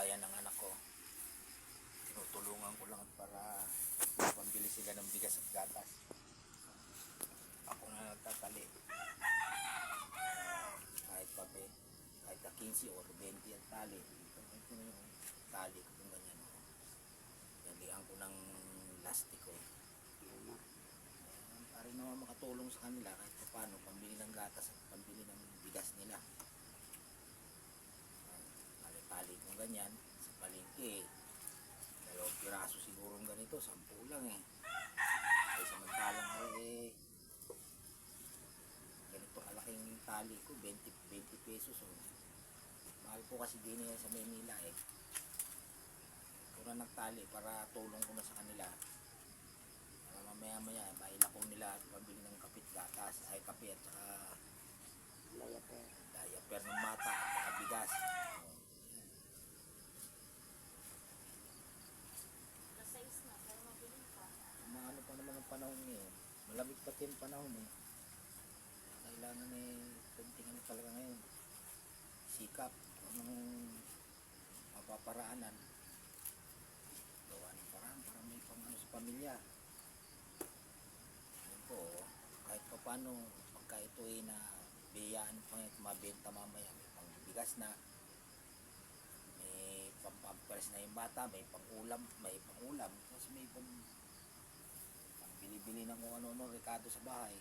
kababayan ng anak ko. Tinutulungan ko lang para pambili sila ng bigas at gatas. Ako na nagtatali. Kahit pabe, kahit na 15 or 20 ang tali. Ito na yung tali ko kung ganyan. Nalihan ko ng lastiko. Para naman makatulong sa kanila kahit paano pambili ng gatas at pambili ng bigas nila. Tali kong ganyan sa palengke, 2 piraso siguro ganito, 10 lang eh. Ay samantalang ganito kalaking tali ko, 20 pesos. Mahal po kasi din sa Maynila eh. Kung na nagtali para tulong ko na sa kanila, para mamaya maila ko nila at pabili ng kapit gatas, ay kape at saka diaper ng mata at saka bigas. Maano pa naman ang panahon ngayon, malamig pati ang panahon eh. Kailangan kunting ano talaga ngayon, sikap, anong mapaparaanan, gawa ng paraan para may pangano sa pamilya. Ayun po, kahit pa paano pagka ito ay na biyaan pa ngayon, mabenta mamaya, may pangbigas na, may pampampers na yung bata, may pangulam, tapos may bili-bili ng kung ano-ano rekado sa bahay.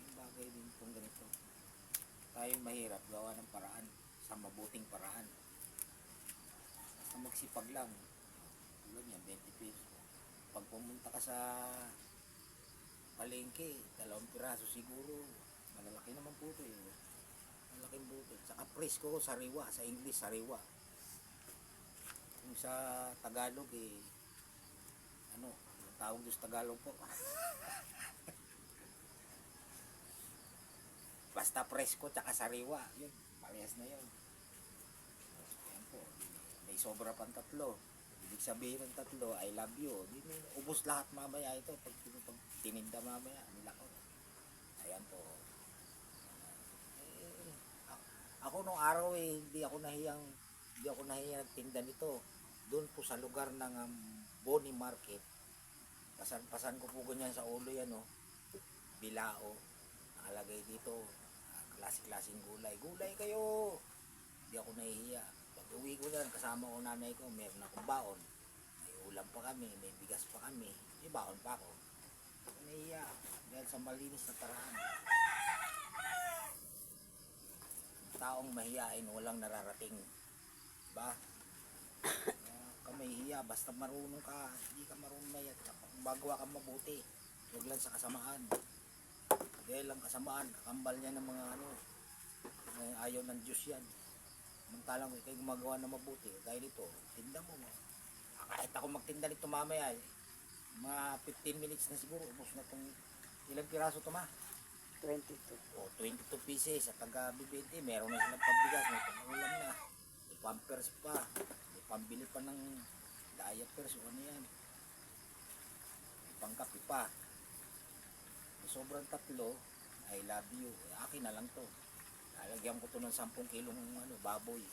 Yung bagay din pong ganito, tayo mahirap gawa ng paraan, sa mabuting paraan, basta magsipag lang. Tulad niya 20 pesos, pag pumunta ka sa palengke, 2 piraso siguro, malalaki naman po ito eh, malaking buto. Saka presko, sariwa, sa English sariwa, kung sa Tagalog eh ano tawag doon sa Tagalog po basta presko tsaka sariwa, yun, parehas na yun. Ayan po, may sobra pang 3, ibig sabihin ng 3, I love you. Di may ubos lahat mamaya ito pag tininda mamaya nila ko. Ayan po. Ako nung araw hindi ako nahiyang tinda nito doon po sa lugar ng Boni Market. Pasan ko po ganyan sa ulo yan, bilao, nakalagay dito, klase-klaseng gulay kayo. Hindi ako nahihiya. Pag uwi ko yan, kasama ko nanay ko, meron akong baon, may ulam pa kami, may bigas pa kami, may baon pa ako. Hindi ako nahihiya dahil sa malinis na paraan. Taong mahiyain walang nararating, ba? Ka mahihiya, basta marunong ka, hindi ka marunong mayat, magawa ka mabuti, huwag lang sa kasamaan. Dahil ang kasamaan, kakambal niya ng mga ayaw ng Diyos yan. Samantalang kayo gumagawa na mabuti, dahil ito, tinda mo. Kahit ako magtinda nito mamaya, mga 15 minutes na siguro, ubos na itong ilang piraso ito 22. O 22 pieces at taga-bibente, meron na silang pambigas, may pangulam na, may pampers pa, may pambili pa ng diapers o ano yan, may pangkapi pa. May sobrang 3, I love you, akin na lang to. Lalagyan ko to ng 10 kilong baboy.